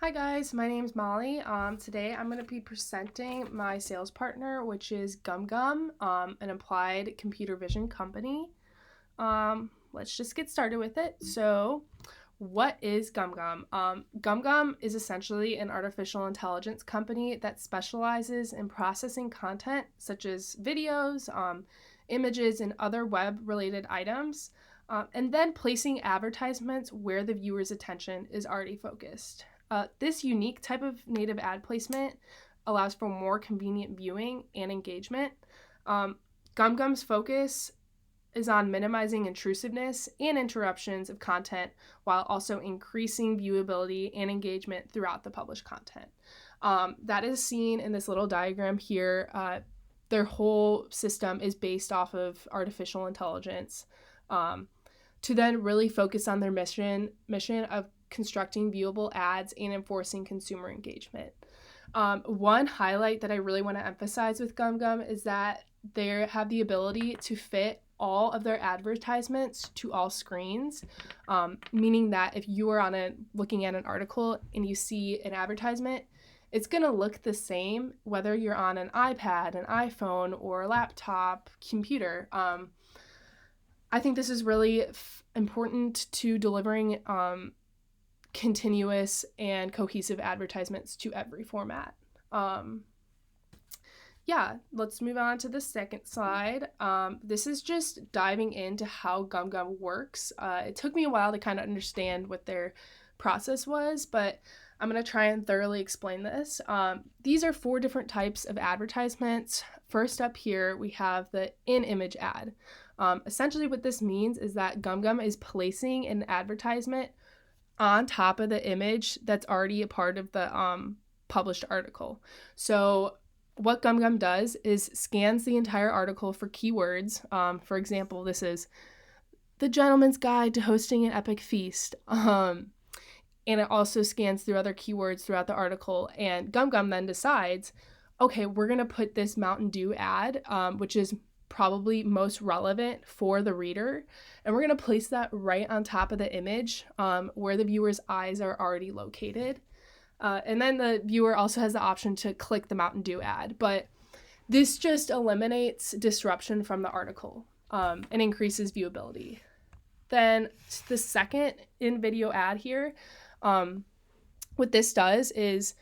Hi guys, my name's Molly. Today I'm going to be presenting my sales partner, which is GumGum, an applied computer vision company. Let's just get started with it. So, what is GumGum? GumGum is essentially an artificial intelligence company that specializes in processing content such as videos, images, and other web-related items, and then placing advertisements where the viewer's attention is already focused. This unique type of native ad placement allows for more convenient viewing and engagement. GumGum's focus is on minimizing intrusiveness and interruptions of content while also increasing viewability and engagement throughout the published content. That is seen in this little diagram here. Their whole system is based off of artificial intelligence to then really focus on their mission of constructing viewable ads and enforcing consumer engagement. One highlight that I really want to emphasize with GumGum is that they have the ability to fit all of their advertisements to all screens, meaning that if you are looking at an article and you see an advertisement, it's going to look the same whether you're on an iPad, an iPhone, or a laptop, computer. I think this is really important to delivering continuous and cohesive advertisements to every format. Let's move on to the second slide. This is just diving into how GumGum works. It took me a while to kind of understand what their process was, but I'm going to try and thoroughly explain this. These are 4 different types of advertisements. First up here, we have the in-image ad. Essentially what this means is that GumGum is placing an advertisement on top of the image that's already a part of the published article. So what GumGum does is scans the entire article for keywords. For example, this is The Gentleman's Guide to Hosting an Epic Feast. And it also scans through other keywords throughout the article. And GumGum then decides, okay, we're going to put this Mountain Dew ad, which is probably most relevant for the reader, and we're going to place that right on top of the image where the viewer's eyes are already located. And then the viewer also has the option to click the Mountain Dew ad, but this just eliminates disruption from the article and increases viewability. Then the second in-video ad here, what this does is,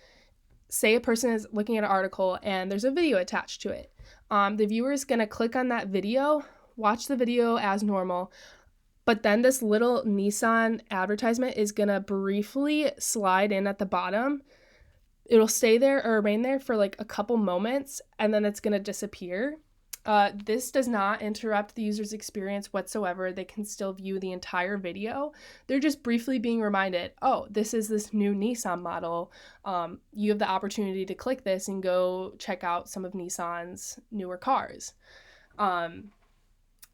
say a person is looking at an article and there's a video attached to it. The viewer is going to click on that video, watch the video as normal, but then this little Nissan advertisement is going to briefly slide in at the bottom. It'll stay there or remain there for like a couple moments, and then it's going to disappear. This does not interrupt the user's experience whatsoever. They can still view the entire video. They're just briefly being reminded, oh, this is this new Nissan model. You have the opportunity to click this and go check out some of Nissan's newer cars.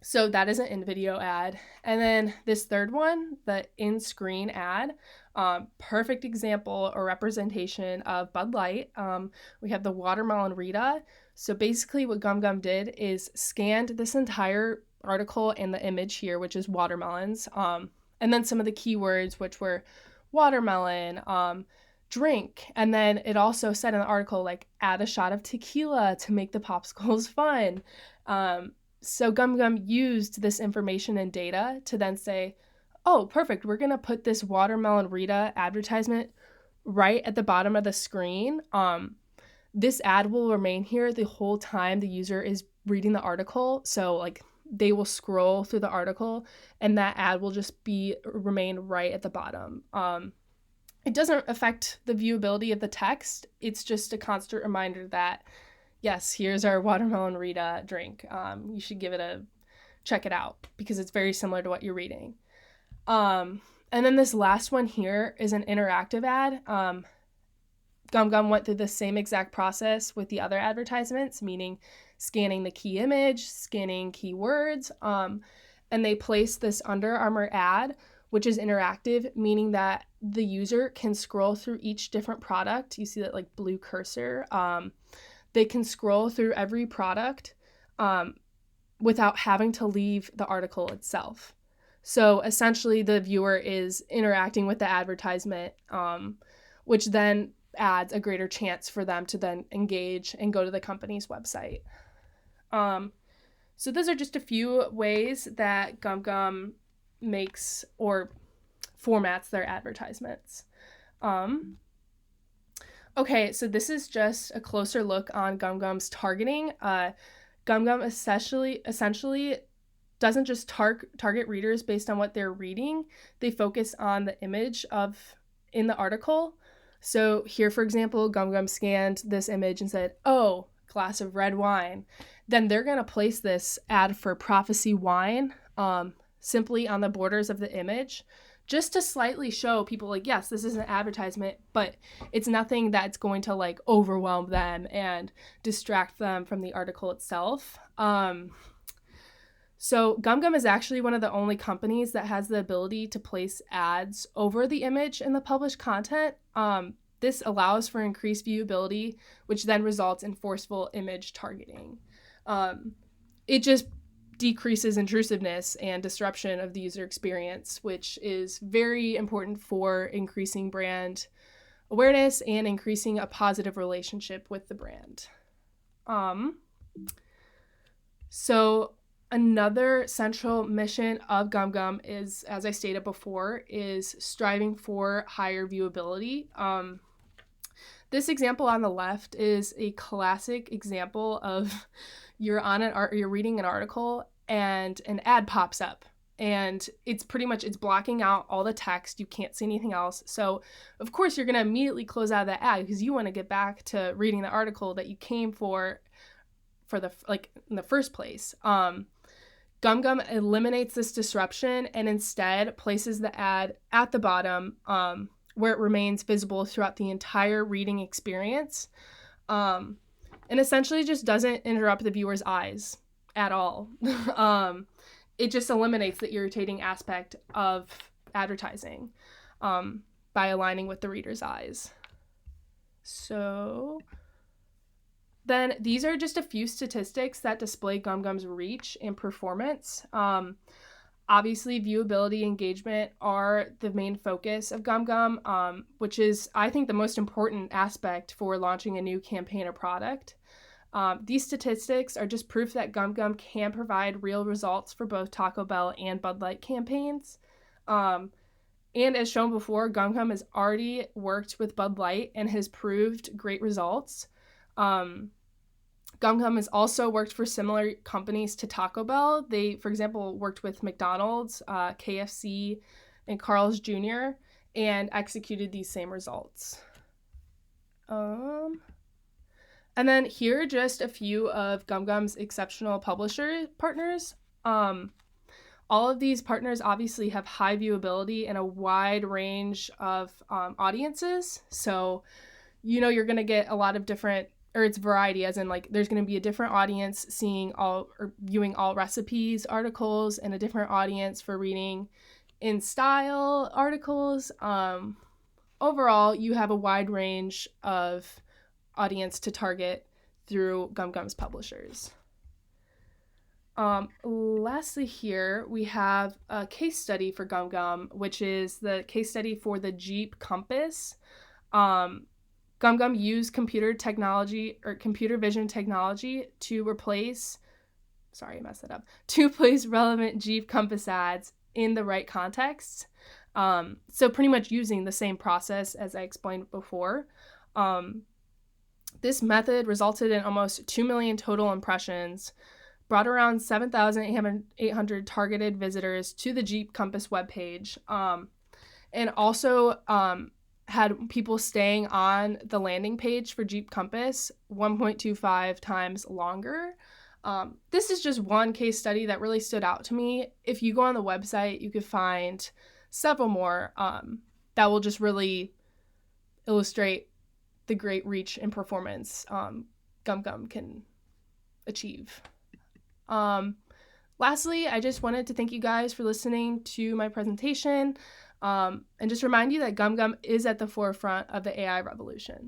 So that is an in-video ad. And then this third one, the in-screen ad, perfect example or representation of Bud Light. We have the Watermelon Rita. So basically what GumGum did is scanned this entire article and the image here, which is watermelons, and then some of the keywords, which were watermelon, drink, and then it also said in the article, like, add a shot of tequila to make the popsicles fun. So GumGum used this information and data to then say, oh, perfect, we're going to put this Watermelon Rita advertisement right at the bottom of the screen. This ad will remain here the whole time the user is reading the article. So like they will scroll through the article and that ad will just remain right at the bottom. It doesn't affect the viewability of the text. It's just a constant reminder that, yes, here's our Watermelon Rita drink. You should check it out because it's very similar to what you're reading. And then this last one here is an interactive ad. GumGum went through the same exact process with the other advertisements, meaning scanning the key image, scanning keywords, and they placed this Under Armour ad, which is interactive, meaning that the user can scroll through each different product. You see that like blue cursor. They can scroll through every product without having to leave the article itself. So essentially the viewer is interacting with the advertisement which then adds a greater chance for them to then engage and go to the company's website. So those are just a few ways that GumGum makes or formats their advertisements. Okay, so this is just a closer look on GumGum's targeting. GumGum essentially doesn't just target readers based on what they're reading. They focus on the image in the article. So here, for example, GumGum scanned this image and said, "Oh, glass of red wine." Then they're going to place this ad for Prophecy Wine simply on the borders of the image, just to slightly show people like, yes, this is an advertisement, but it's nothing that's going to like overwhelm them and distract them from the article itself. So GumGum is actually one of the only companies that has the ability to place ads over the image in the published content. This allows for increased viewability, which then results in forceful image targeting. It just decreases intrusiveness and disruption of the user experience, which is very important for increasing brand awareness and increasing a positive relationship with the brand. So another central mission of GumGum is, as I stated before, is striving for higher viewability. This example on the left is a classic example of you're reading an article and an ad pops up, and it's blocking out all the text. You can't see anything else. So of course you're going to immediately close out of that ad because you want to get back to reading the article that you came for in the first place. GumGum eliminates this disruption and instead places the ad at the bottom, where it remains visible throughout the entire reading experience, and essentially just doesn't interrupt the viewer's eyes at all. It just eliminates the irritating aspect of advertising by aligning with the reader's eyes. So then these are just a few statistics that display GumGum's reach and performance. Obviously, viewability, engagement are the main focus of GumGum, which is, I think, the most important aspect for launching a new campaign or product. These statistics are just proof that GumGum can provide real results for both Taco Bell and Bud Light campaigns. And as shown before, GumGum has already worked with Bud Light and has proved great results. GumGum has also worked for similar companies to Taco Bell. They, for example, worked with McDonald's, KFC, and Carl's Jr. and executed these same results. And then here are just a few of GumGum's exceptional publisher partners. All of these partners obviously have high viewability and a wide range of audiences. So, you're going to get a lot of different, or it's variety, as in like there's going to be a different audience seeing all or viewing all recipes articles and a different audience for reading in style articles. Overall, you have a wide range of audience to target through GumGum's publishers. Lastly here, we have a case study for GumGum, which is the case study for the Jeep Compass. GumGum used computer vision technology to place relevant Jeep Compass ads in the right context. So pretty much using the same process as I explained before. This method resulted in almost 2 million total impressions, brought around 7,800 targeted visitors to the Jeep Compass webpage, and also had people staying on the landing page for Jeep Compass 1.25 times longer. This is just one case study that really stood out to me. If you go on the website, you could find several more that will just really illustrate the great reach and performance GumGum can achieve. Lastly, I just wanted to thank you guys for listening to my presentation, and just remind you that GumGum is at the forefront of the AI revolution.